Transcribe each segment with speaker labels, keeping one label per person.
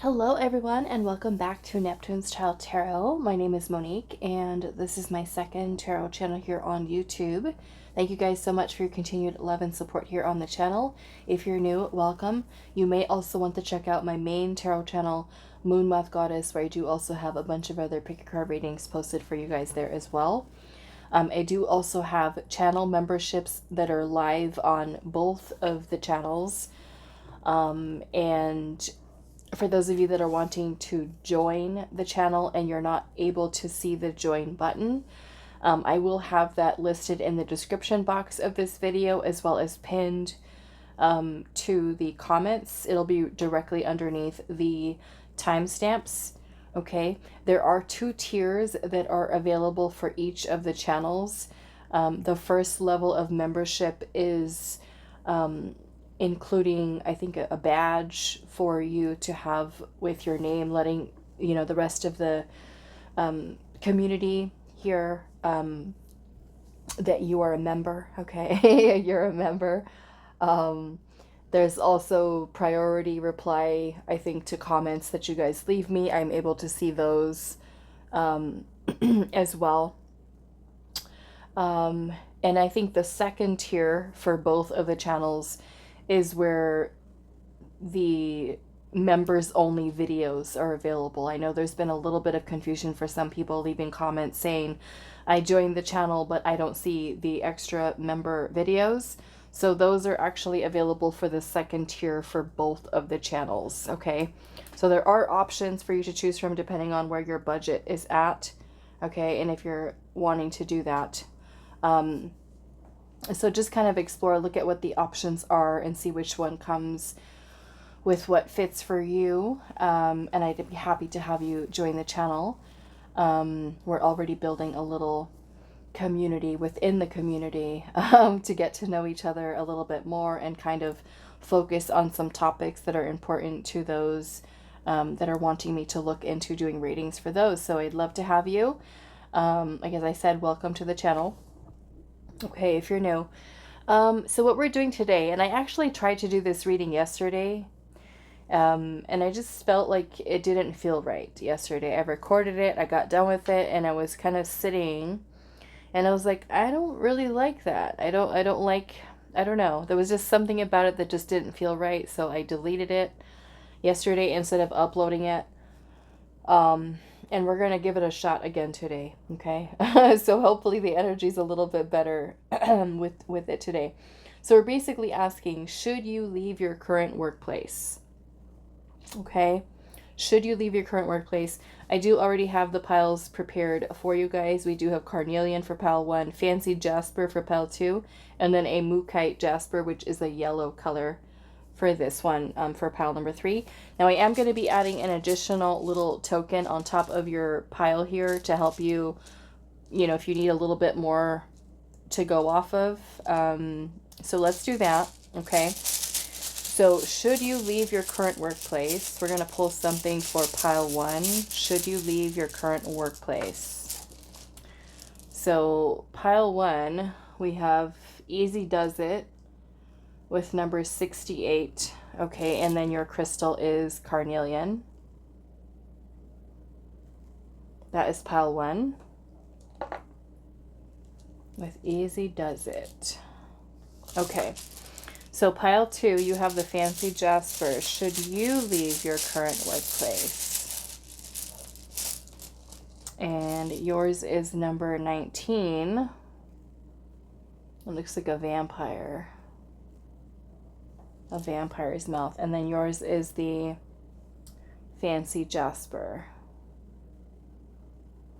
Speaker 1: Hello everyone and welcome back to Neptune's Child Tarot. My name is Monique and this is my second tarot channel here on YouTube. Thank you guys so much for your continued love and support here on the channel. If you're new, welcome. You may also want to check out my main tarot channel, Moon Moth Goddess, where I do also have a bunch of other pick a card readings posted for you guys there as well. I do also have channel memberships that are live on both of the channels. And for those of you that are wanting to join the channel and you're not able to see the join button, I will have that listed in the description box of this video as well as pinned to the comments. It'll be directly underneath the timestamps. Okay, there are 2 tiers that are available for each of the channels. The first level of membership is including, I think, a badge for you to have with your name, letting you know the rest of the community here that you are a member. Okay, you're a member. There's also priority reply, I think, to comments that you guys leave me. I'm able to see those as well. And I think the second tier for both of the channels is where the members only videos are available. I know there's been a little bit of confusion for some people leaving comments saying I joined the channel but I don't see the extra member videos. So those are actually available for the second tier for both of the channels. Okay, so there are options for you to choose from depending on where your budget is at. Okay, and if you're wanting to do that, so just kind of explore, look at what the options are and see which one comes with what fits for you. And I'd be happy to have you join the channel. We're already building a little community within the community to get to know each other a little bit more and kind of focus on some topics that are important to those that are wanting me to look into doing readings for those. So I'd love to have you. Like as I said, welcome to the channel. Okay, if you're new. So what we're doing today, and I actually tried to do this reading yesterday, and I just felt like it didn't feel right yesterday. I recorded it, I got done with it, and I was kind of sitting, and I was like, I don't really like that. I don't know. There was just something about it that just didn't feel right, so I deleted it yesterday instead of uploading it. And we're going to give it a shot again today, okay? So hopefully the energy is a little bit better with it today. So we're basically asking, should you leave your current workplace? Okay? Should you leave your current workplace? I do already have the piles prepared for you guys. We do have Carnelian for pile 1, Fancy Jasper for pile 2, and then a Mookaite Jasper, which is a yellow color for this one, for pile number 3. Now I am going to be adding an additional little token on top of your pile here to help you, you know, if you need a little bit more to go off of. So let's do that, okay? So should you leave your current workplace? We're going to pull something for pile 1. Should you leave your current workplace? So pile 1, we have Easy Does It with number 68. Okay, and then your crystal is Carnelian. That is pile 1 with Easy Does It. Okay, so pile 2, you have the Fancy Jasper. Should you leave your current workplace? And yours is number 19. It looks like a vampire. A vampire's mouth. And then yours is the Fancy Jasper.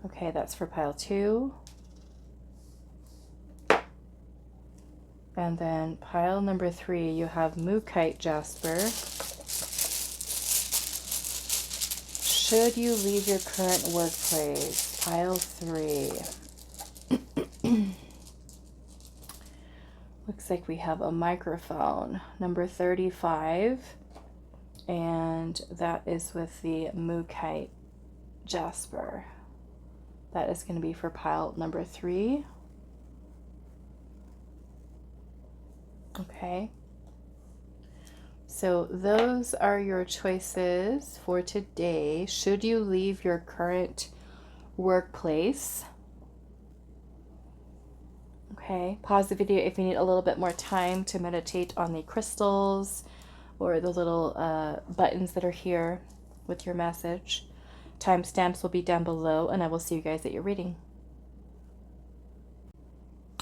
Speaker 1: Okay, that's for pile 2. And then pile number 3, you have Mookaite Jasper. Should you leave your current workplace? Pile 3. Looks like we have a microphone, number 35, and that is with the Mookaite Jasper. That is going to be for pile number 3. Okay. So those are your choices for today. Should you leave your current workplace? Okay, pause the video if you need a little bit more time to meditate on the crystals or the little buttons that are here with your message. Timestamps will be down below, and I will see you guys at your reading.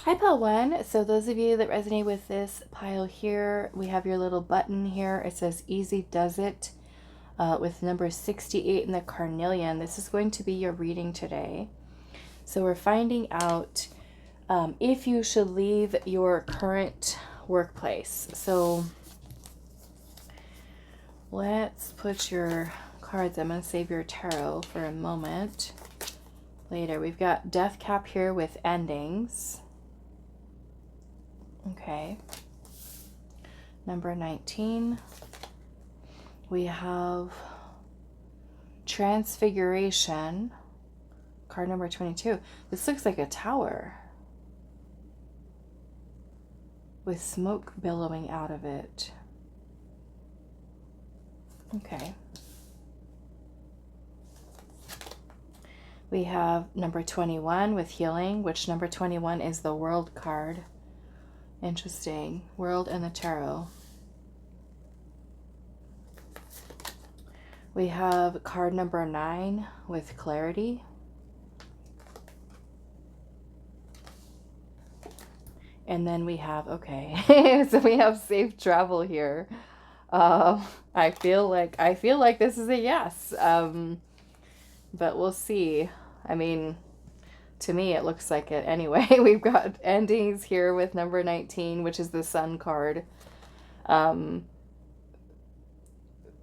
Speaker 1: Hi, Pile 1. So those of you that resonate with this pile here, we have your little button here. It says Easy Does It with number 68 in the Carnelian. This is going to be your reading today. So we're finding out if you should leave your current workplace. So let's put your cards. I'm going to save your tarot for a moment later. We've got Death Cap here with endings. Okay. Number 19. We have Transfiguration. Card number 22. This looks like a tower with smoke billowing out of it. Okay. We have number 21 with healing, which number 21 is the World card. Interesting. World and the Tarot. We have card number 9 with clarity. And then we have, okay, so we have safe travel here. I feel like this is a yes. But we'll see. I mean, to me, it looks like it. Anyway, we've got endings here with number 19, which is the Sun card,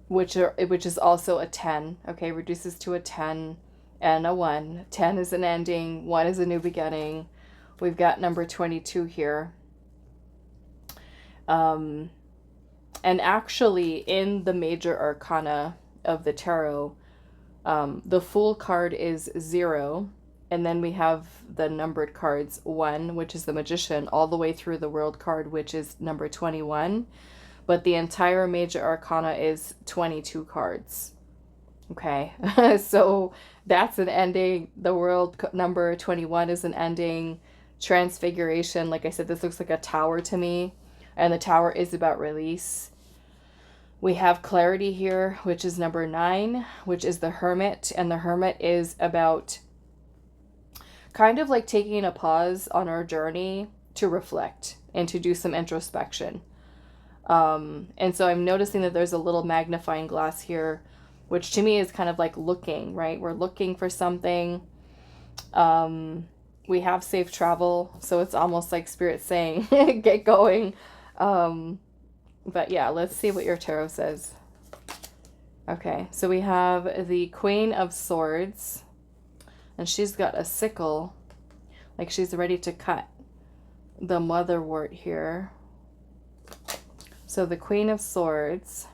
Speaker 1: which is also a 10. Okay, reduces to a 10 and a 1. 10 is an ending. 1 is a new beginning. We've got number 22 here. And actually, in the major arcana of the tarot, the Fool card is 0. And then we have the numbered cards 1, which is the Magician, all the way through the World card, which is number 21. But the entire major arcana is 22 cards. Okay, so that's an ending. The World number 21 is an ending. Transfiguration, like I said, this looks like a tower to me. And the tower is about release. We have clarity here, which is number 9, which is the Hermit. And the Hermit is about kind of like taking a pause on our journey to reflect and to do some introspection. And so I'm noticing that there's a little magnifying glass here, which to me is kind of like looking, right? We're looking for something. We have safe travel, so it's almost like Spirit saying, get going. But yeah, let's see what your tarot says. Okay, so we have the Queen of Swords, and she's got a sickle, like she's ready to cut the motherwort here. So the Queen of Swords,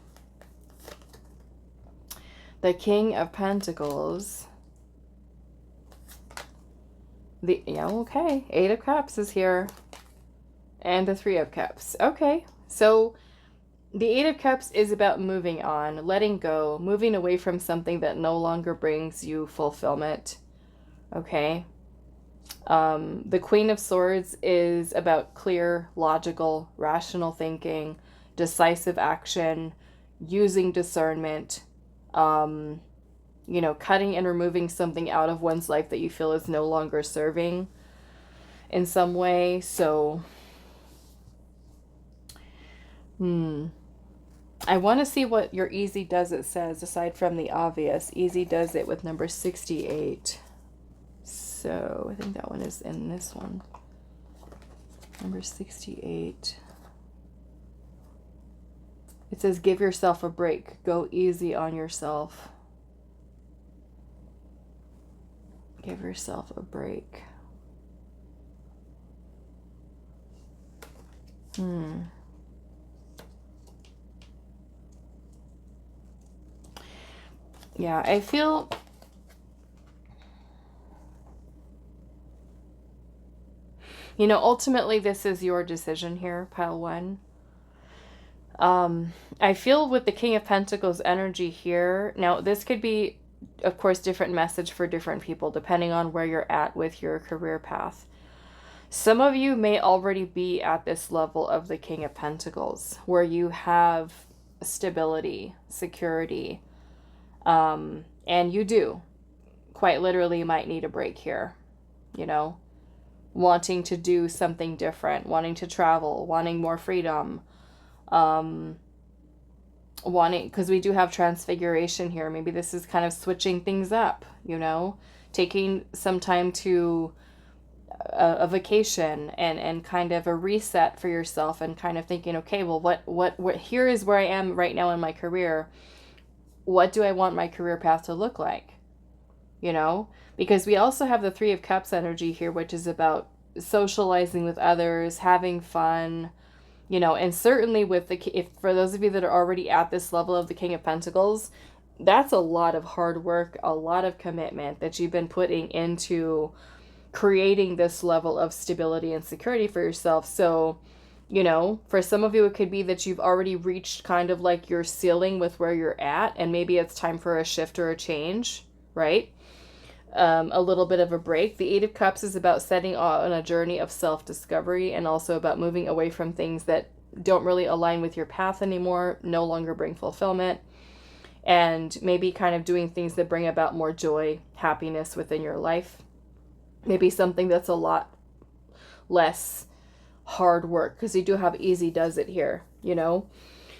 Speaker 1: the King of Pentacles, okay, 8 of Cups is here, and the 3 of Cups. Okay, so the 8 of Cups is about moving on, letting go, moving away from something that no longer brings you fulfillment. Okay. The Queen of Swords is about clear, logical, rational thinking, decisive action, using discernment, you know, cutting and removing something out of one's life that you feel is no longer serving in some way. So, I want to see what your Easy Does It says, aside from the obvious. Easy Does It with number 68. So, I think that one is in this one. Number 68. It says, give yourself a break. Go easy on yourself. Give yourself a break. Yeah, I feel... You know, ultimately, this is your decision here, Pile 1. I feel with the King of Pentacles energy here, now this could be, of course, different message for different people, depending on where you're at with your career path. Some of you may already be at this level of the King of Pentacles, where you have stability, security, and you do, quite literally, might need a break here, you know, wanting to do something different, wanting to travel, wanting more freedom, wanting, because we do have transfiguration here. Maybe this is kind of switching things up, you know, taking some time to a vacation and kind of a reset for yourself, and kind of thinking, okay, well, what here is where I am right now in my career. What do I want my career path to look like? You know, because we also have the Three of Cups energy here, which is about socializing with others, having fun, you know, and certainly with if for those of you that are already at this level of the King of Pentacles, that's a lot of hard work, a lot of commitment that you've been putting into creating this level of stability and security for yourself. So, you know, for some of you, it could be that you've already reached kind of like your ceiling with where you're at, and maybe it's time for a shift or a change, right? A little bit of a break. The Eight of Cups is about setting on a journey of self-discovery, and also about moving away from things that don't really align with your path anymore, no longer bring fulfillment, and maybe kind of doing things that bring about more joy, happiness within your life. Maybe something that's a lot less hard work, because you do have easy does it here, you know.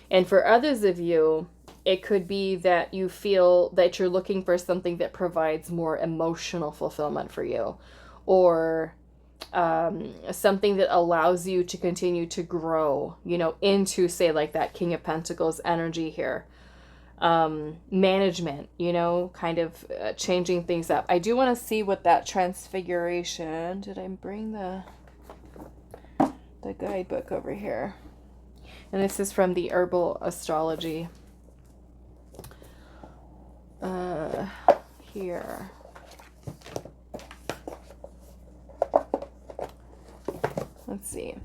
Speaker 1: And for others of you, it could be that you feel that you're looking for something that provides more emotional fulfillment for you, or something that allows you to continue to grow, you know, into, say, like that King of Pentacles energy here. Management, you know, kind of changing things up. I do want to see what that transfiguration, did I bring the guidebook over here? And this is from the Herbal Astrology. Here. Let's see.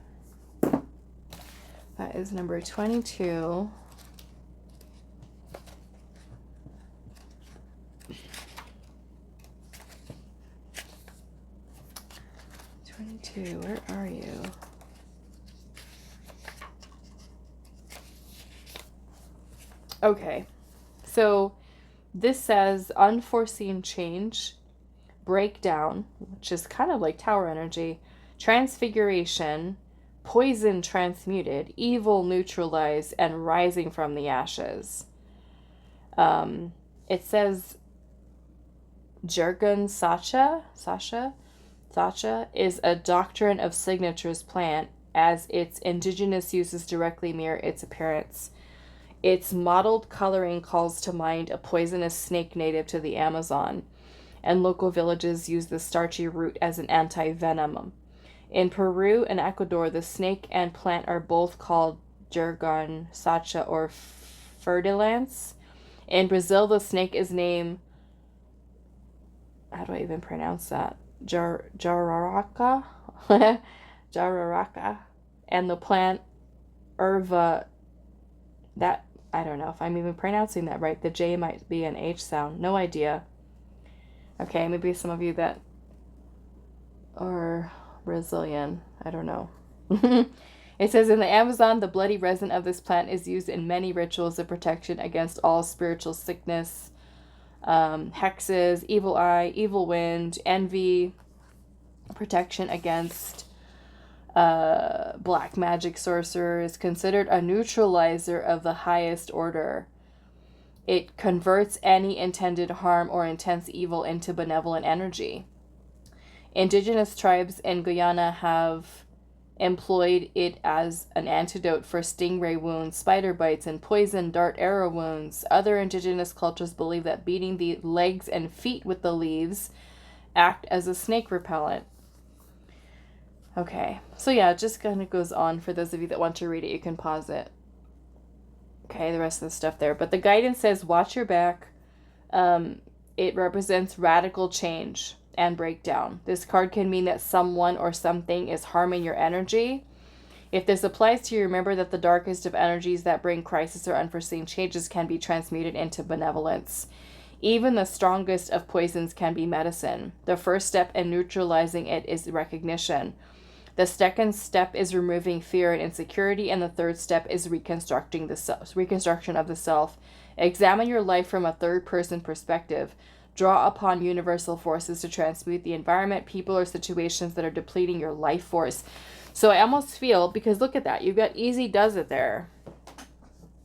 Speaker 1: That is number 22. Where are you? Okay, so this says unforeseen change, breakdown, which is kind of like tower energy, transfiguration, poison transmuted, evil neutralized, and rising from the ashes. It says Jurgen Sacha is a doctrine of signatures plant, as its indigenous uses directly mirror its appearance. Its mottled coloring calls to mind a poisonous snake native to the Amazon, and local villages use the starchy root as an anti-venom. In Peru and Ecuador, the snake and plant are both called Jurgen Sacha or Ferdilance. In Brazil, the snake is named, how do I even pronounce that? Jararaca? Jararaca. And the plant Erva, that, I don't know if I'm even pronouncing that right. The J might be an H sound. No idea. Okay, maybe some of you that are Brazilian. I don't know. It says, in the Amazon, the bloody resin of this plant is used in many rituals of protection against all spiritual sickness, hexes, evil eye, evil wind, envy, protection against black magic sorcerers, considered a neutralizer of the highest order. It converts any intended harm or intense evil into benevolent energy. Indigenous tribes in Guyana have employed it as an antidote for stingray wounds, spider bites, and poison dart arrow wounds. Other indigenous cultures believe that beating the legs and feet with the leaves act as a snake repellent. Okay, so yeah, it just kind of goes on. For those of you that want to read it, you can pause it. Okay, the rest of the stuff there. But the guidance says, watch your back. It represents radical change and breakdown. This card can mean that someone or something is harming your energy. If this applies to you, remember that the darkest of energies that bring crisis or unforeseen changes can be transmuted into benevolence. Even the strongest of poisons can be medicine. The first step in neutralizing it is recognition. The second step is removing fear and insecurity, and the third step is reconstruction of the self. Examine your life from a third-person perspective. Draw upon universal forces to transmute the environment, people, or situations that are depleting your life force. So I almost feel, because look at that, you've got easy does it there.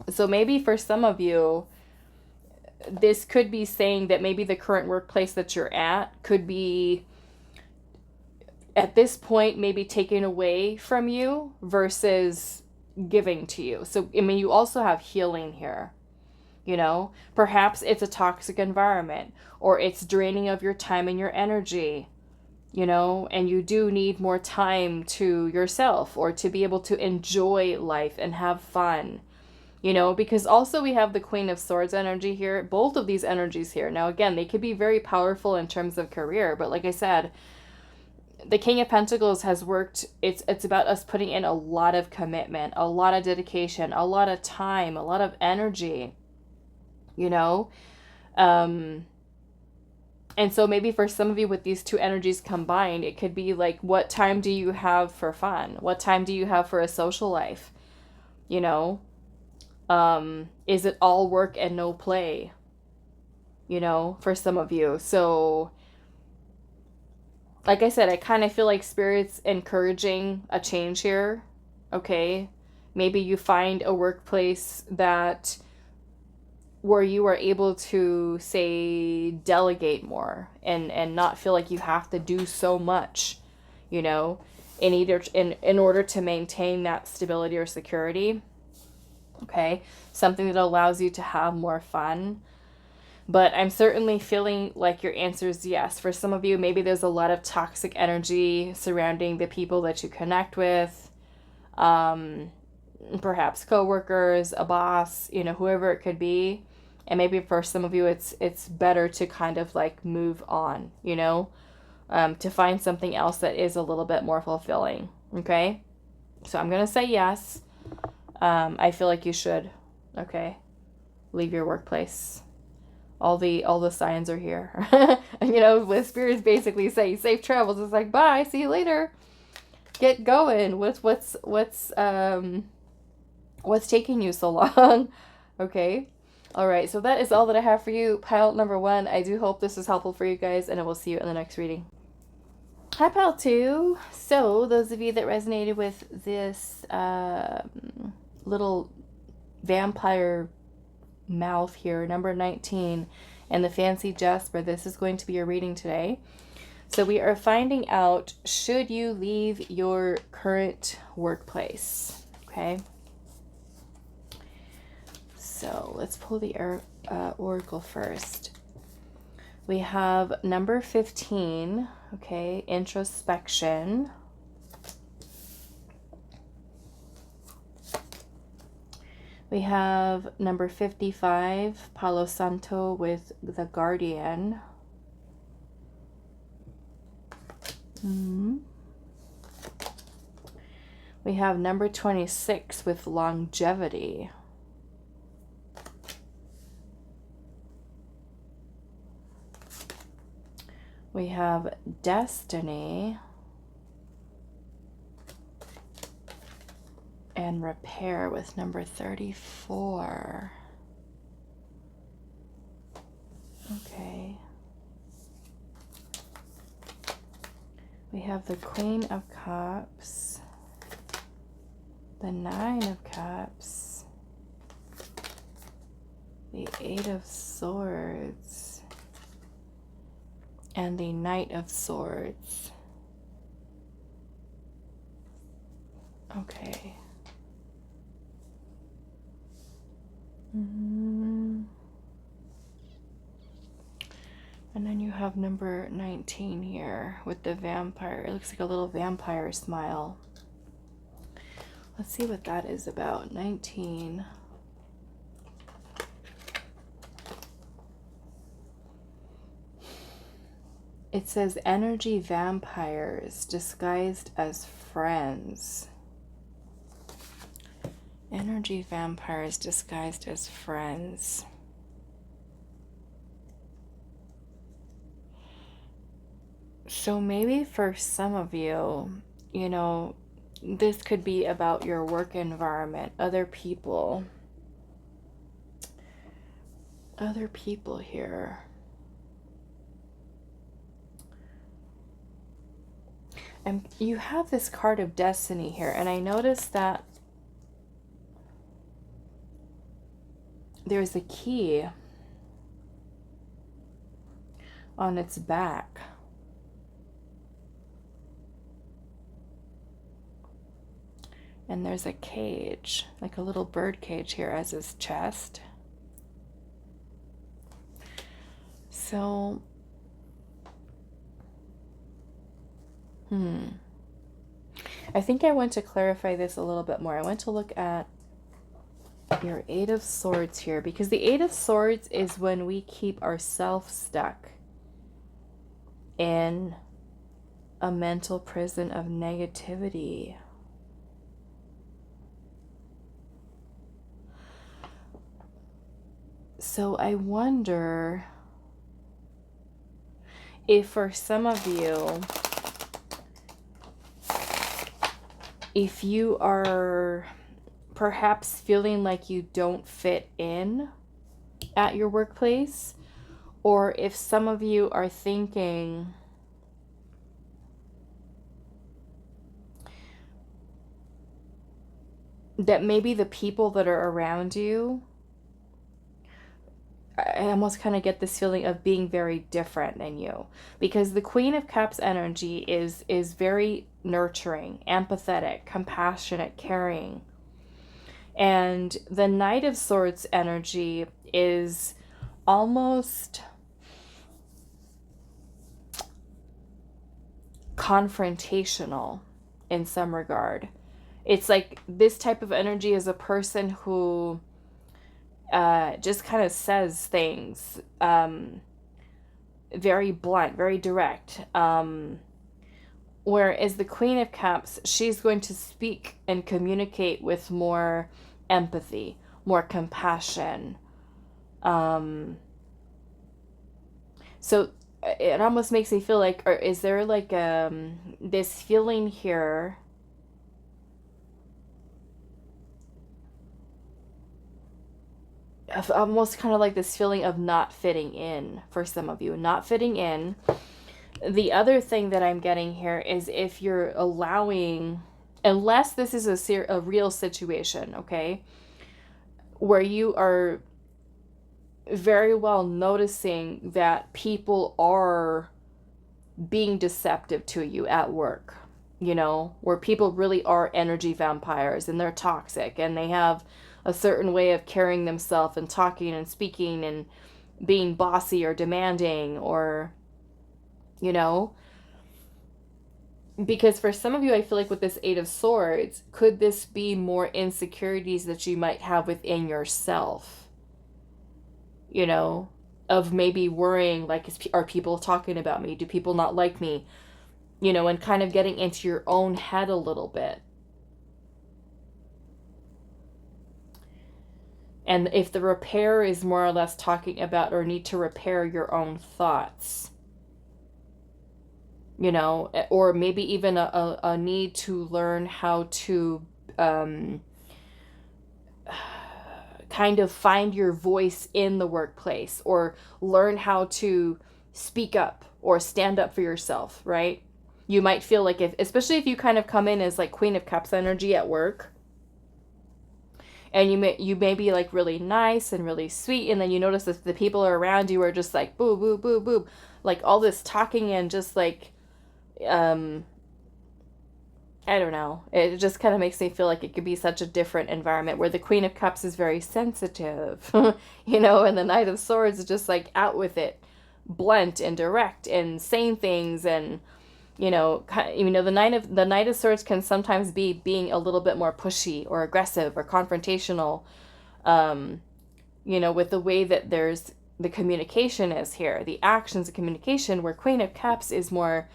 Speaker 1: So maybe for some of you, this could be saying that maybe the current workplace that you're at could be, at this point, maybe taken away from you versus giving to you. So, I mean, you also have healing here. You know, perhaps it's a toxic environment, or it's draining of your time and your energy, you know, and you do need more time to yourself or to be able to enjoy life and have fun, you know, because also we have the Queen of Swords energy here, both of these energies here. Now, again, they could be very powerful in terms of career, but like I said, the King of Pentacles has worked, it's about us putting in a lot of commitment, a lot of dedication, a lot of time, a lot of energy. You know, and so maybe for some of you with these two energies combined, it could be like, what time do you have for fun? What time do you have for a social life? You know, is it all work and no play? You know, for some of you. So, like I said, I kind of feel like Spirit's encouraging a change here. Okay, maybe you find a workplace that where you are able to, say, delegate more and not feel like you have to do so much, you know, in order to maintain that stability or security. Okay, something that allows you to have more fun. But I'm certainly feeling like your answer is yes. For some of you, maybe there's a lot of toxic energy surrounding the people that you connect with. Perhaps coworkers, a boss, you know, whoever it could be. And maybe for some of you, it's better to kind of like move on, you know, to find something else that is a little bit more fulfilling. Okay, so I'm gonna say yes. I feel like you should. Okay, leave your workplace. All the signs are here. You know, with spirits basically say safe travels. It's like, bye, see you later. Get going. What's taking you so long? Okay. All right, so that is all that I have for you, pile number 1. I do hope this is helpful for you guys, and I will see you in the next reading. Hi, pile 2. So, those of you that resonated with this little vampire mouth here, number 19, and the fancy Jasper, this is going to be your reading today. So, we are finding out, should you leave your current workplace? Okay. So let's pull the oracle first. We have number 15, okay, introspection. We have number 55, Palo Santo with the Guardian. We have number 26 with longevity. We have destiny and repair with number 34. Okay. We have the Queen of Cups, the Nine of Cups, the Eight of Swords, and the Knight of Swords. Okay. And then you have number 19 here with the vampire. It looks like a little vampire smile. Let's see what that is about. 19. It says energy vampires disguised as friends. Energy vampires disguised as friends. So maybe for some of you, you know, this could be about your work environment, other people. Other people here. And you have this card of destiny here, and I noticed that there's a key on its back. And there's a cage, like a little bird cage here as his chest. So, I think I want to clarify this a little bit more. I want to look at your Eight of Swords here, because the Eight of Swords is when we keep ourselves stuck in a mental prison of negativity. So I wonder if for some of you, if you are perhaps feeling like you don't fit in at your workplace, or if some of you are thinking that maybe the people that are around you, I almost kind of get this feeling of being very different than you, because the Queen of Cups energy is very nurturing, empathetic, compassionate, caring. And the Knight of Swords energy is almost confrontational in some regard. It's like this type of energy is a person who just kind of says things very blunt, very direct. Whereas the Queen of Cups, she's going to speak and communicate with more empathy, more compassion. So it almost makes me feel like, or is there like this feeling here of almost kind of like this feeling of not fitting in for some of you, not fitting in. The other thing that I'm getting here is if you're allowing, unless this is a real situation, okay, where you are very well noticing that people are being deceptive to you at work, you know, where people really are energy vampires and they're toxic and they have a certain way of carrying themselves and talking and speaking and being bossy or demanding, or, you know, because for some of you, I feel like with this Eight of Swords, could this be more insecurities that you might have within yourself, you know, of maybe worrying, like, are people talking about me? Do people not like me? You know, and kind of getting into your own head a little bit. And if the repair is more or less talking about or need to repair your own thoughts, you know, or maybe even a need to learn how to kind of find your voice in the workplace, or learn how to speak up or stand up for yourself, right? You might feel like, especially if you kind of come in as like Queen of Cups energy at work, and you may be like really nice and really sweet, and then you notice that the people around you are just like boo, boo, boo, boo, like all this talking and just like, I don't know. It just kind of makes me feel like it could be such a different environment where the Queen of Cups is very sensitive, you know, and the Knight of Swords is just like out with it, blunt and direct and saying things, and the Knight of Swords can sometimes be being a little bit more pushy or aggressive or confrontational, with the way that there's the communication is here, the actions of communication, where Queen of Cups is more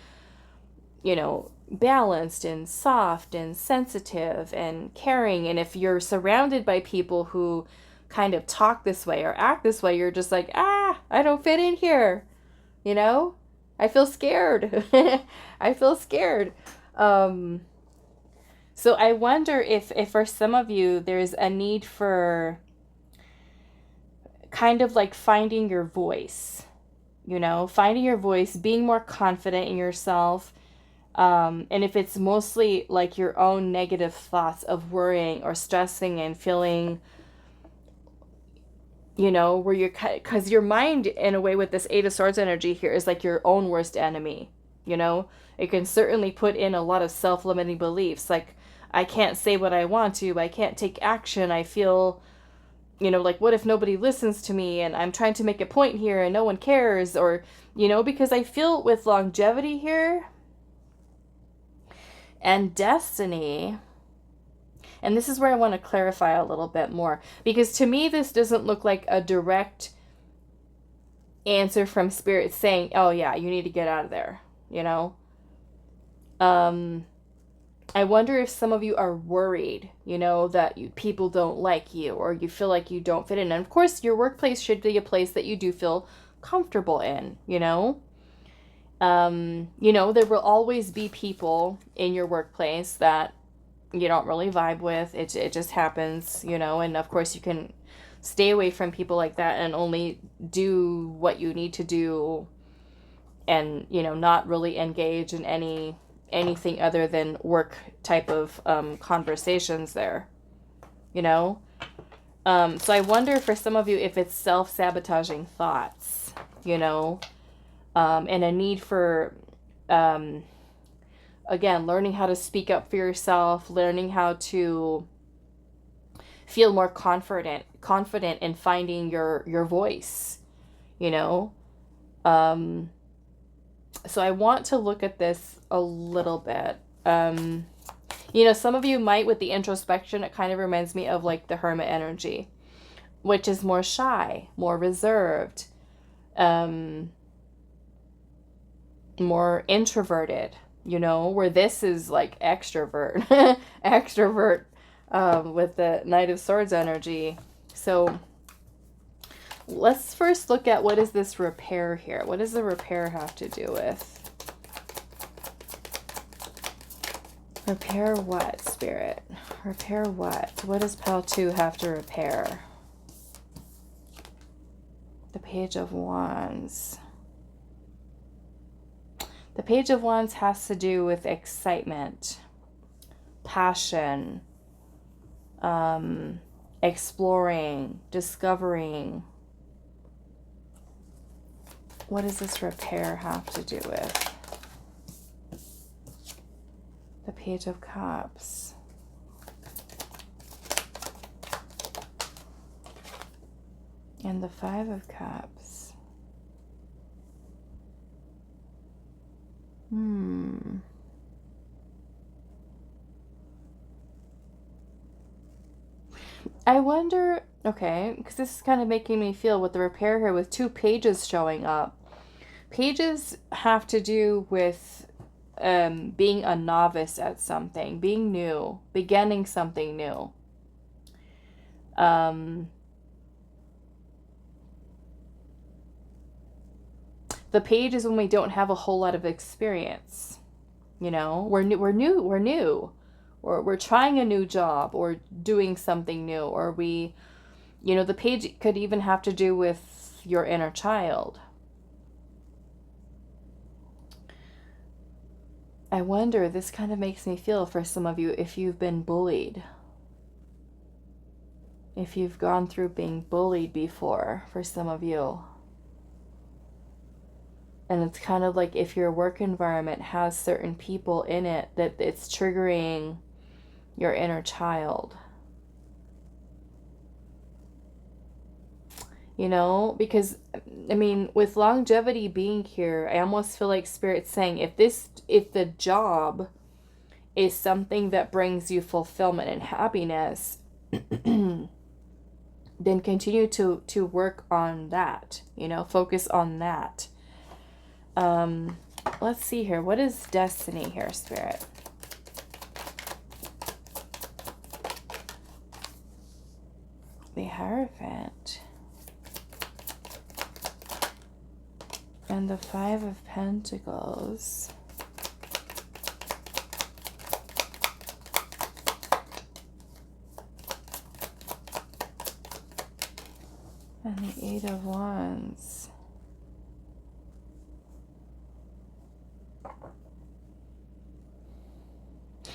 Speaker 1: you know, balanced and soft and sensitive and caring. And if you're surrounded by people who kind of talk this way or act this way, you're just like, I don't fit in here. You know, I feel scared. I feel scared. So I wonder if for some of you, there's a need for kind of like finding your voice, you know, finding your voice, being more confident in yourself. And if it's mostly like your own negative thoughts of worrying or stressing and feeling, you know, where you're, because your mind in a way with this Eight of Swords energy here is like your own worst enemy, you know. It can certainly put in a lot of self-limiting beliefs, like I can't say what I want to, I can't take action, I feel, you know, like what if nobody listens to me and I'm trying to make a point here and no one cares, or, you know, because I feel with longevity here and destiny. And this is where I want to clarify a little bit more, because to me, this doesn't look like a direct answer from spirit saying, oh yeah, you need to get out of there, you know? I wonder if some of you are worried, you know, that people don't like you, or you feel like you don't fit in. And of course, your workplace should be a place that you do feel comfortable in, you know? You know, there will always be people in your workplace that you don't really vibe with. It just happens, you know, and of course you can stay away from people like that and only do what you need to do and, you know, not really engage in anything other than work type of conversations there, you know. So I wonder for some of you if it's self-sabotaging thoughts, you know, and a need for again, learning how to speak up for yourself, learning how to feel more confident in finding your voice, you know. So I want to look at this a little bit. You know, some of you might, with the introspection, it kind of reminds me of like the Hermit energy, which is more shy, more reserved, more introverted, you know, where this is like extrovert, extrovert, with the Knight of Swords energy. So let's first look at what is this repair here. What does the repair have to do with? Repair what, Spirit? Repair what? What does Pile 2 have to repair? The Page of Wands. The Page of Wands has to do with excitement, passion, exploring, discovering. What does this repair have to do with? The Page of Cups. And the Five of Cups. I wonder, okay, because this is kind of making me feel with the repair here with 2 pages showing up. Pages have to do with being a novice at something, being new, beginning something new. The page is when we don't have a whole lot of experience. You know, we're new. Or we're trying a new job or doing something new, or we, you know, the page could even have to do with your inner child. I wonder, this kind of makes me feel for some of you if you've been bullied. If you've gone through being bullied before, for some of you. And it's kind of like if your work environment has certain people in it that it's triggering your inner child. You know, because, I mean, with longevity being here, I almost feel like Spirit's saying, if the job is something that brings you fulfillment and happiness, then continue to work on that, you know, focus on that. Let's see here. What is destiny here, Spirit? The Hierophant. And the Five of Pentacles. And the Eight of Wands.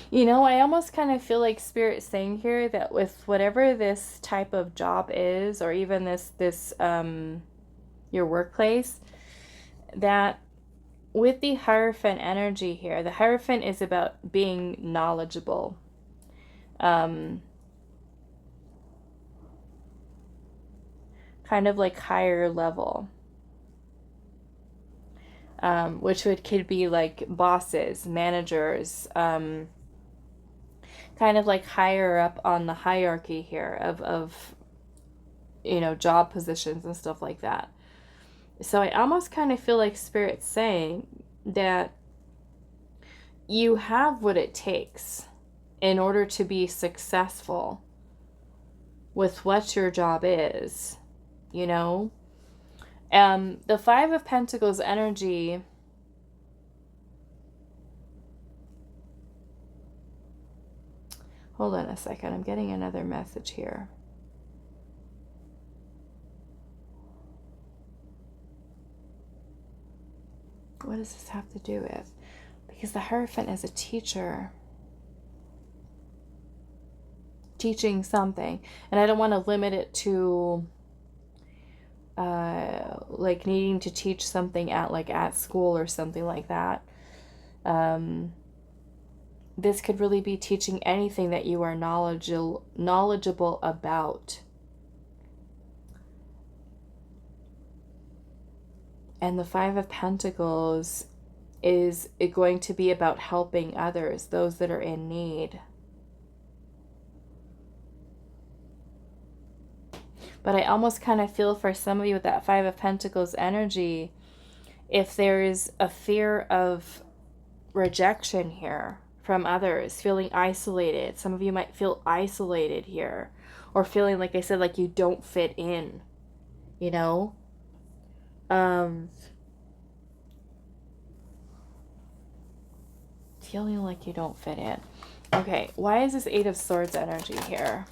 Speaker 1: You know, I almost kind of feel like Spirit saying here that with whatever this type of job is, or even this your workplace, that with the Hierophant energy here, the Hierophant is about being knowledgeable. Kind of like higher level. Which could be like bosses, managers, kind of like higher up on the hierarchy here of you know, job positions and stuff like that. So I almost kind of feel like Spirit's saying that you have what it takes in order to be successful with what your job is, you know? The Five of Pentacles energy, hold on a second, I'm getting another message here. What does this have to do with? Because the Hierophant is a teacher. Teaching something. And I don't want to limit it to like needing to teach something at school or something like that. This could really be teaching anything that you are knowledgeable about. And the Five of Pentacles is going to be about helping others, those that are in need. But I almost kind of feel for some of you with that Five of Pentacles energy, if there is a fear of rejection here from others, feeling isolated. Some of you might feel isolated here, or feeling, like I said, like you don't fit in, you know? Feeling like you don't fit in. Okay, why is this Eight of Swords energy here?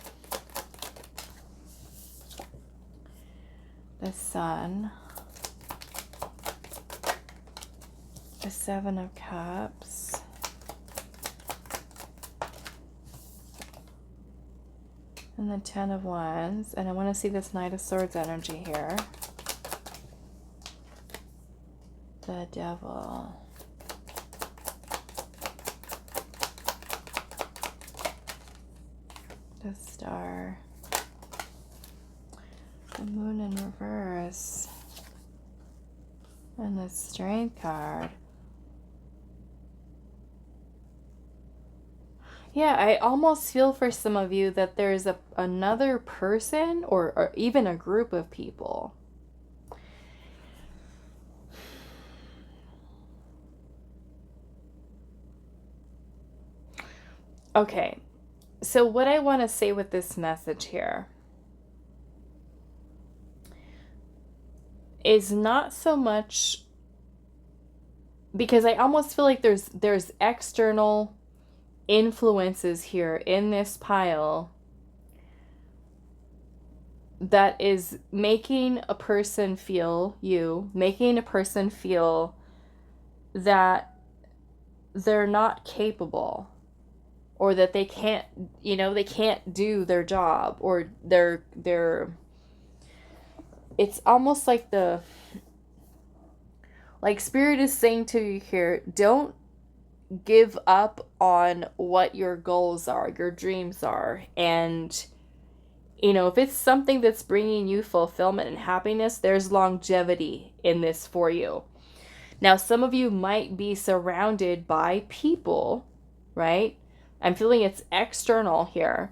Speaker 1: The Sun. The Seven of Cups. And the Ten of Wands. And I want to see this Knight of Swords energy here. The Devil. The Star. The Moon in reverse. And the Strength card. Yeah, I almost feel for some of you that there's another person or even a group of people. Okay, so what I want to say with this message here is not so much, because I almost feel like there's external influences here in this pile that is making a person feel that they're not capable, or that they can't, they can't do their job, or it's almost like Spirit is saying to you here, don't give up on what your goals are, your dreams are. And, if it's something that's bringing you fulfillment and happiness, there's longevity in this for you. Now, some of you might be surrounded by people, right? I'm feeling it's external here.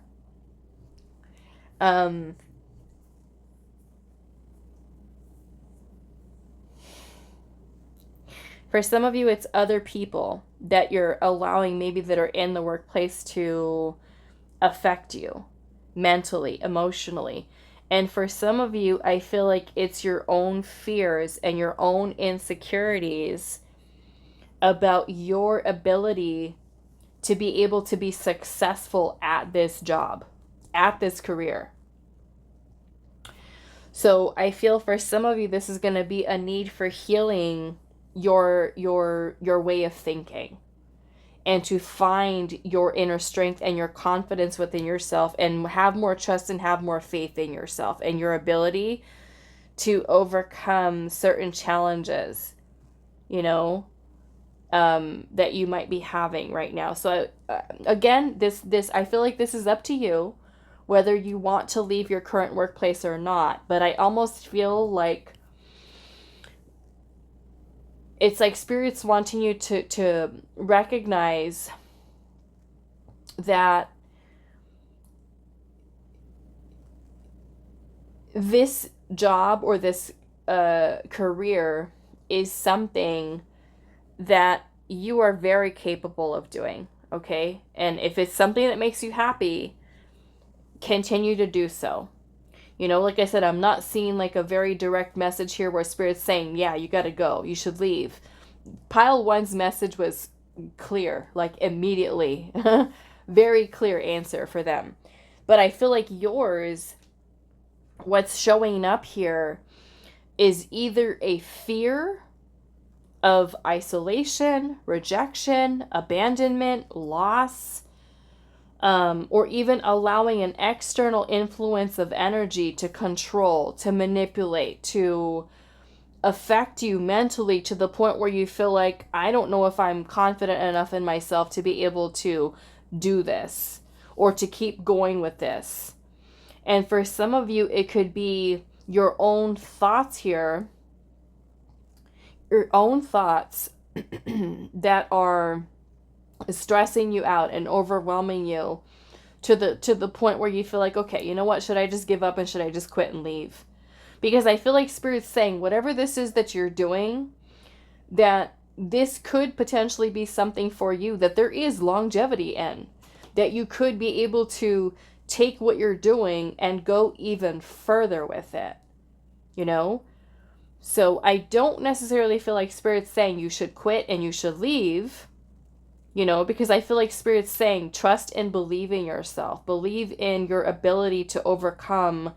Speaker 1: For some of you, it's other people that you're allowing, maybe that are in the workplace, to affect you mentally, emotionally. And for some of you, I feel like it's your own fears and your own insecurities about your ability to be able to be successful at this job, at this career. So I feel for some of you, this is going to be a need for healing your way of thinking, and to find your inner strength and your confidence within yourself, and have more trust and have more faith in yourself and your ability to overcome certain challenges, you know, that you might be having right now. So again, this I feel like this is up to you, whether you want to leave your current workplace or not. But I almost feel like it's like Spirit's wanting you to recognize that this job or this career is something that you are very capable of doing, okay? And if it's something that makes you happy, continue to do so. You know, like I said, I'm not seeing like a very direct message here where Spirit's saying, yeah, you got to go, you should leave. Pile 1's message was clear, like immediately. Very clear answer for them. But I feel like yours, what's showing up here is either a fear of isolation, rejection, abandonment, loss, or even allowing an external influence of energy to control, to manipulate, to affect you mentally to the point where you feel like, I don't know if I'm confident enough in myself to be able to do this or to keep going with this. And for some of you, it could be your own thoughts here, your own thoughts that are stressing you out and overwhelming you to the point where you feel like, okay, you know what, should I just give up and should I just quit and leave? Because I feel like Spirit's saying, whatever this is that you're doing, that this could potentially be something for you that there is longevity in, that you could be able to take what you're doing and go even further with it, you know? So I don't necessarily feel like Spirit's saying you should quit and you should leave, you know, because I feel like Spirit's saying trust and believe in yourself. Believe in your ability to overcome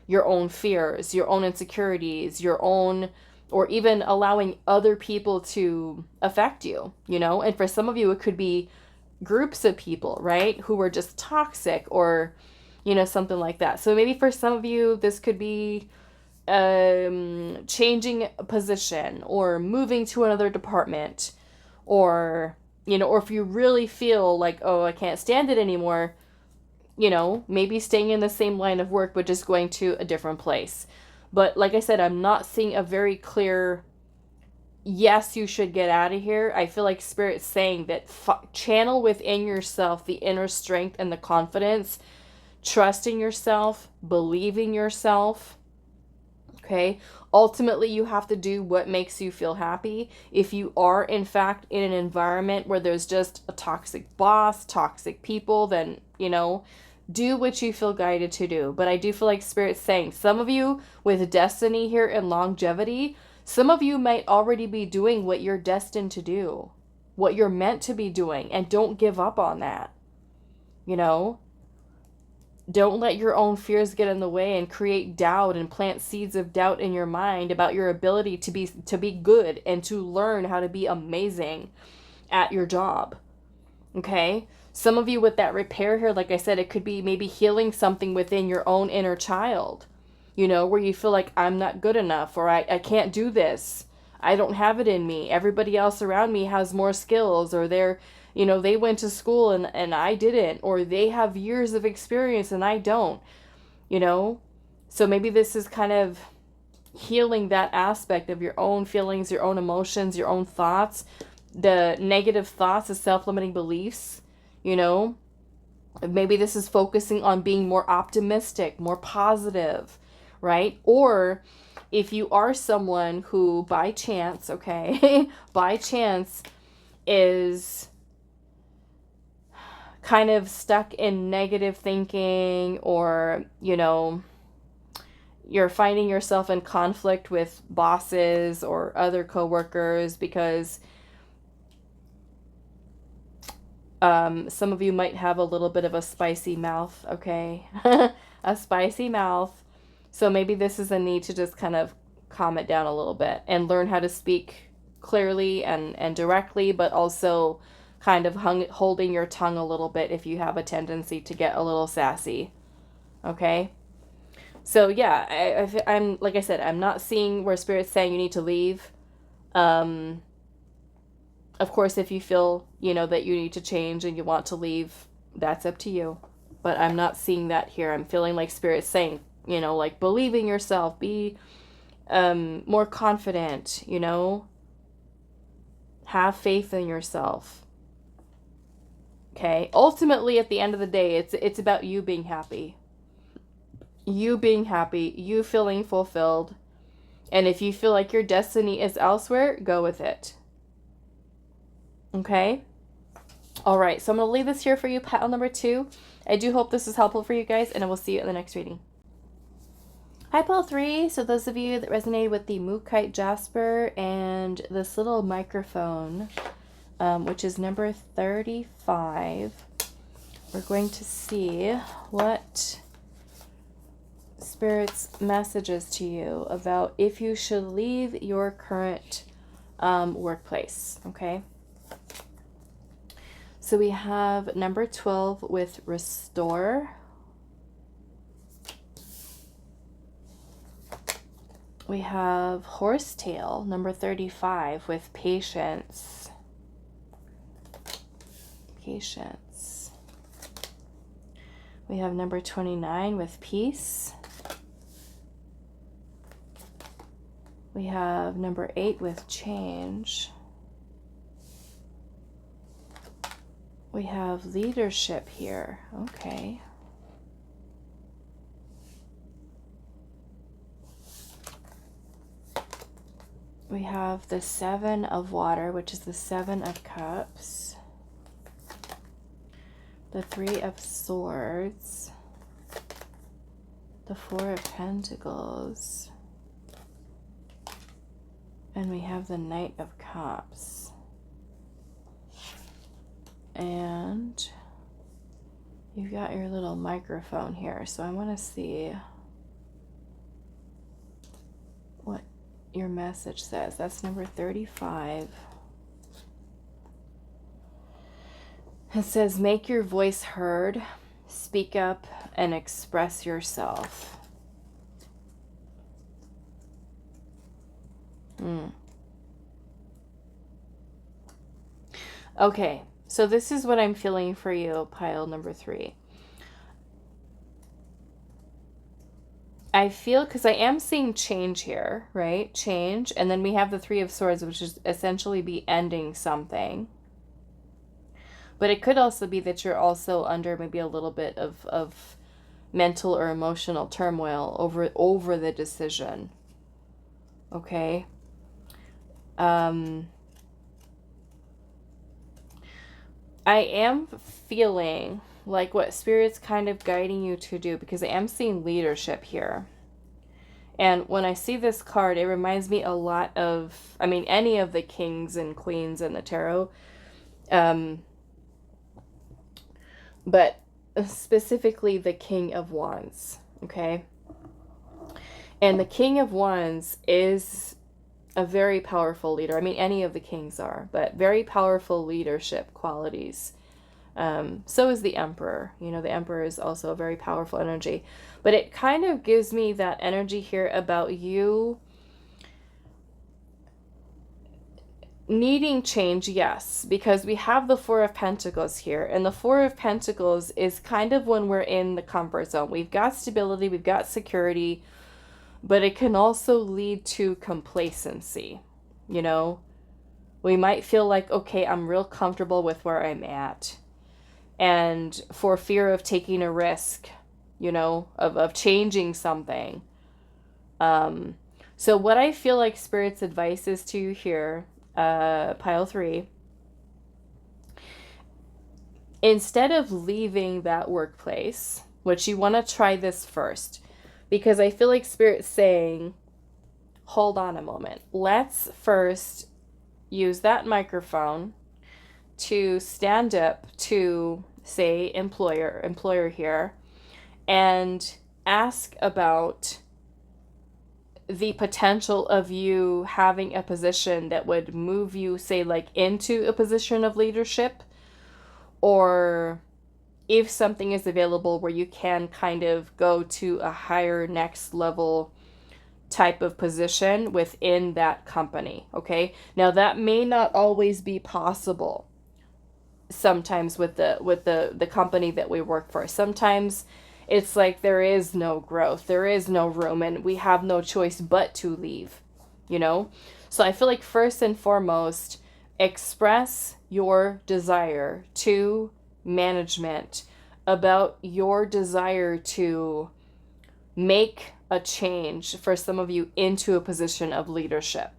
Speaker 1: your own fears, your own insecurities, your own, or even allowing other people to affect you, you know? And for some of you, it could be groups of people, right, who are just toxic or, you know, something like that. So maybe for some of you, this could be changing a position or moving to another department, or, you know, or if you really feel like, oh, I can't stand it anymore, you know, maybe staying in the same line of work but just going to a different place. But like I said, I'm not seeing a very clear yes, you should get out of here. I feel like Spirit's saying that channel within yourself the inner strength and the confidence, trusting yourself, believing yourself. Okay, ultimately you have to do what makes you feel happy. If you are in fact in an environment where there's just a toxic boss, toxic people, then, you know, do what you feel guided to do. But I do feel like Spirit's saying some of you with destiny here and longevity, some of you might already be doing what you're destined to do, what you're meant to be doing, and don't give up on that. You know, don't let your own fears get in the way and create doubt and plant seeds of doubt in your mind about your ability to be good and to learn how to be amazing at your job. Okay? Some of you with that repair here, like I said, it could be maybe healing something within your own inner child, you know, where you feel like I'm not good enough, or I can't do this. I don't have it in me. Everybody else around me has more skills, or they're, you know, they went to school and I didn't, or they have years of experience and I don't, you know? So maybe this is kind of healing that aspect of your own feelings, your own emotions, your own thoughts, the negative thoughts, the self-limiting beliefs, you know? Maybe this is focusing on being more optimistic, more positive, right? Or if you are someone who by chance, okay, by chance is kind of stuck in negative thinking, or, you know, you're finding yourself in conflict with bosses or other coworkers because some of you might have a little bit of a spicy mouth, okay? A spicy mouth. So maybe this is a need to just kind of calm it down a little bit and learn how to speak clearly and directly, but also kind of holding your tongue a little bit if you have a tendency to get a little sassy, okay? So yeah, I'm like I said, I'm not seeing where Spirit's saying you need to leave. Of course, if you feel, you know, that you need to change and you want to leave, that's up to you. But I'm not seeing that here. I'm feeling like Spirit's saying, you know, like, believe in yourself, be more confident, you know, have faith in yourself. Okay? Ultimately, at the end of the day, it's about you being happy. You being happy, you feeling fulfilled. And if you feel like your destiny is elsewhere, go with it. Okay? All right, so I'm going to leave this here for you, pile number 2. I do hope this is helpful for you guys, and I will see you in the next reading. Hi, pile 3. So those of you that resonated with the Mookaite Jasper and this little microphone, which is number 35, we're going to see what Spirit's messages to you about if you should leave your current workplace, okay? So we have number 12 with restore. We have horsetail, number 35, with patience. Patience. We have number 29 with peace. We have number 8 with change. We have leadership here. Okay. We have the 7 of water, which is the 7 of cups. The 3 of swords. The 4 of pentacles. And we have the Knight of Cups. And you've got your little microphone here, so I want to see what your message says. That's number 35. It says, make your voice heard, speak up, and express yourself. Okay, so this is what I'm feeling for you, pile number 3. I feel, because I am seeing change here, right? Change. And then we have the 3 of swords, which is essentially be ending something. But it could also be that you're also under maybe a little bit of mental or emotional turmoil over the decision. Okay? I am feeling like what Spirit's kind of guiding you to do, because I am seeing leadership here. And when I see this card, it reminds me a lot of, I mean, any of the kings and queens in the tarot. But specifically the King of Wands, okay? And the King of Wands is a very powerful leader. I mean, any of the kings are, but very powerful leadership qualities. So is the Emperor. You know, the Emperor is also a very powerful energy. But it kind of gives me that energy here about you needing change, yes, because we have the 4 of Pentacles here. And the 4 of Pentacles is kind of when we're in the comfort zone. We've got stability, we've got security, but it can also lead to complacency, you know? We might feel like, okay, I'm real comfortable with where I'm at. And for fear of taking a risk, you know, of changing something. So what I feel like Spirit's advice is to you here, pile 3, instead of leaving that workplace, which you want to try this first, because I feel like Spirit's saying, hold on a moment. Let's first use that microphone to stand up to, say, employer here, and ask about the potential of you having a position that would move you, say, like into a position of leadership, or if something is available where you can kind of go to a higher next level type of position within that company. Okay, now that may not always be possible sometimes with the company that we work for. Sometimes it's like there is no growth, there is no room, and we have no choice but to leave, you know? So I feel like first and foremost, express your desire to management about your desire to make a change for some of you into a position of leadership.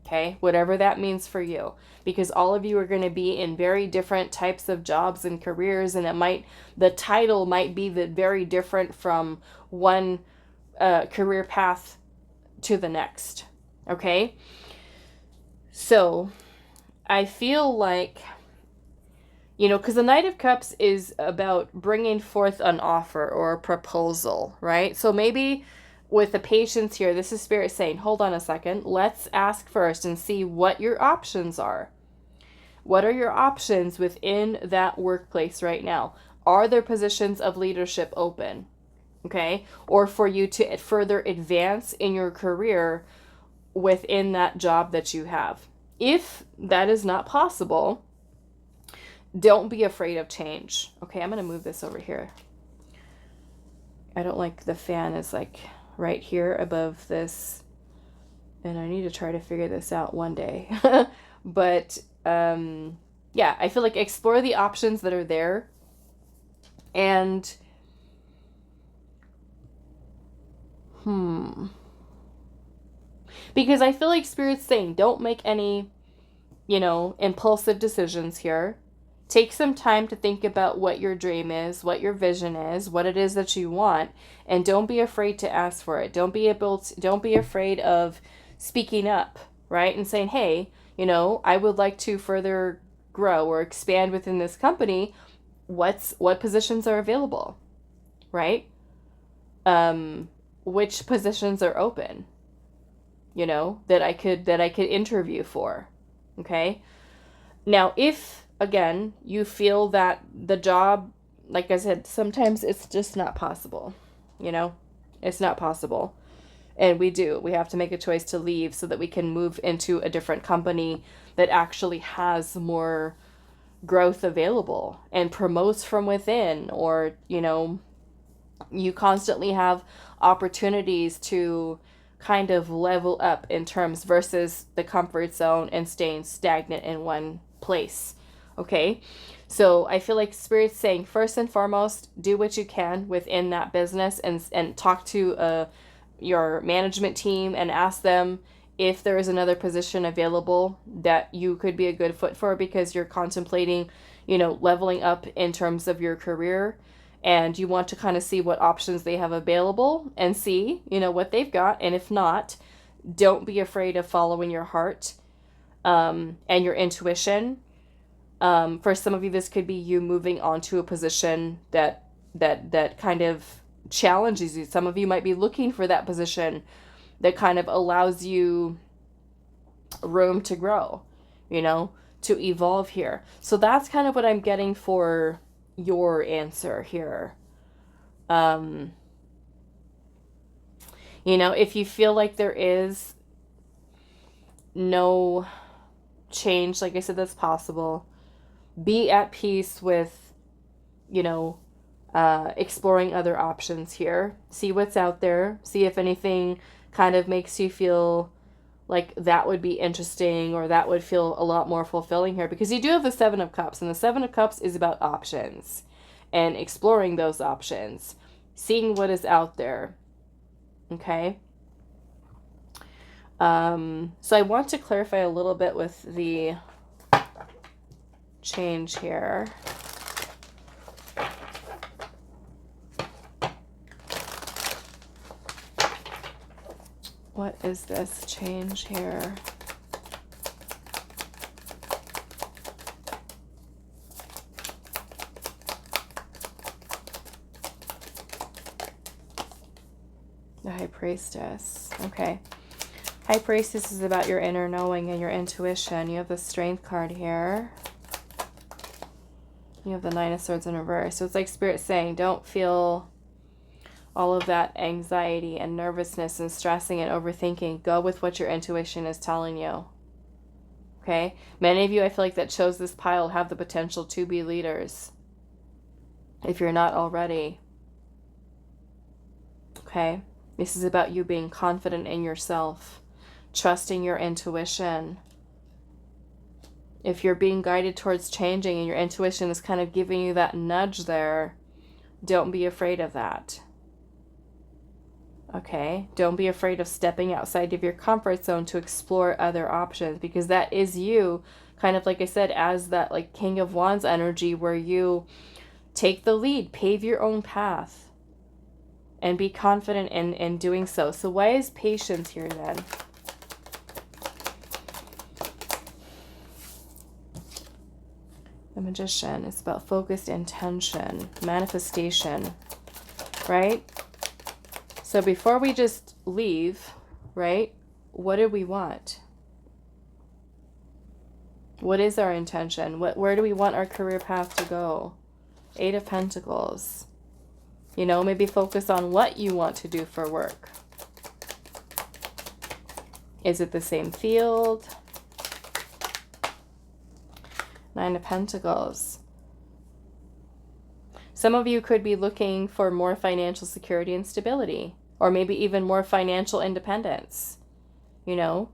Speaker 1: Okay, whatever that means for you, because all of you are going to be in very different types of jobs and careers, and the title might be very different from one career path to the next. Okay, so I feel like, you know, because the Knight of Cups is about bringing forth an offer or a proposal, right? So maybe with the patience here, this is Spirit saying, hold on a second, let's ask first and see what your options are. What are your options within that workplace right now? Are there positions of leadership open? Okay, or for you to further advance in your career within that job that you have. If that is not possible, don't be afraid of change. Okay, I'm going to move this over here. I don't like the fan is like right here above this, and I need to try to figure this out one day. But yeah, I feel like explore the options that are there, and because I feel like Spirit's saying don't make any, you know, impulsive decisions here. Take some time to think about what your dream is, what your vision is, what it is that you want, and don't be afraid to ask for it. Don't be afraid of speaking up, right? And saying, "Hey, you know, I would like to further grow or expand within this company. What positions are available?" Right? Which positions are open? You know, that I could interview for. Okay? Now, if again, you feel that the job, like I said, sometimes it's just not possible, you know, it's not possible. And we have to make a choice to leave so that we can move into a different company that actually has more growth available and promotes from within, or, you know, you constantly have opportunities to kind of level up in terms versus the comfort zone and staying stagnant in one place. Okay, so I feel like Spirit's saying first and foremost, do what you can within that business, and talk to your management team and ask them if there is another position available that you could be a good fit for, because you're contemplating, you know, leveling up in terms of your career, and you want to kind of see what options they have available and see, you know, what they've got. And if not, don't be afraid of following your heart and your intuition. For some of you, this could be you moving on to a position that kind of challenges you. Some of you might be looking for that position that kind of allows you room to grow, you know, to evolve here. So that's kind of what I'm getting for your answer here. You know, if you feel like there is no change, like I said, that's possible. Be at peace with, you know, exploring other options here. See what's out there. See if anything kind of makes you feel like that would be interesting, or that would feel a lot more fulfilling here, because you do have the Seven of Cups, and the Seven of Cups is about options and exploring those options, seeing what is out there. Okay. So I want to clarify a little bit with the change here. What is this change here? The High Priestess. Okay. High Priestess is about your inner knowing and your intuition. You have the Strength card here. You have the Nine of Swords in reverse. So it's like Spirit saying, don't feel all of that anxiety and nervousness and stressing and overthinking. Go with what your intuition is telling you. Okay? Many of you, I feel like, that chose this pile have the potential to be leaders. If you're not already. Okay? This is about you being confident in yourself. Trusting your intuition. If you're being guided towards changing and your intuition is kind of giving you that nudge there, don't be afraid of that. Okay? Don't be afraid of stepping outside of your comfort zone to explore other options, because that is you, kind of like I said, as that like King of Wands energy, where you take the lead, pave your own path, and be confident in doing so. So why is patience here then? The Magician is about focused intention, manifestation, right? So before we just leave, right, what do we want? What is our intention? Where do we want our career path to go? Eight of Pentacles. You know, maybe focus on what you want to do for work. Is it the same field? Nine of Pentacles. Some of you could be looking for more financial security and stability, or maybe even more financial independence. You know,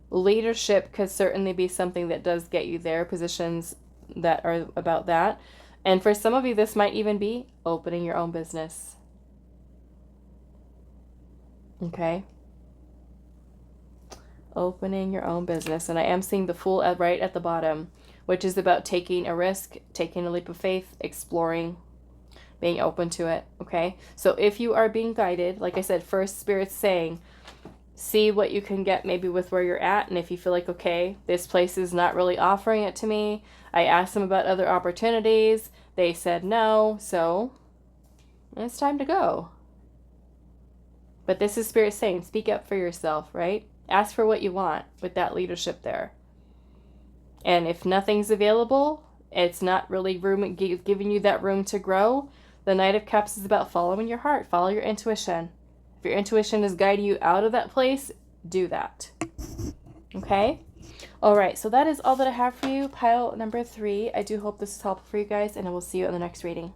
Speaker 1: leadership could certainly be something that does get you there, positions that are about that. And for some of you, this might even be opening your own business. Okay? Opening your own business. And I am seeing the Fool right at the bottom, which is about taking a risk, taking a leap of faith, exploring, being open to it. Okay? So if you are being guided, like I said, first Spirit's saying, see what you can get maybe with where you're at. And if you feel like, okay, this place is not really offering it to me. I asked them about other opportunities. They said no. So it's time to go. But this is Spirit saying, speak up for yourself, right? Ask for what you want with that leadership there. And if nothing's available, it's not really giving you that room to grow. The Knight of Cups is about following your heart. Follow your intuition. If your intuition is guiding you out of that place, do that. Okay? All right, so that is all that I have for you. Pile number 3. I do hope this is helpful for you guys, and I will see you in the next reading.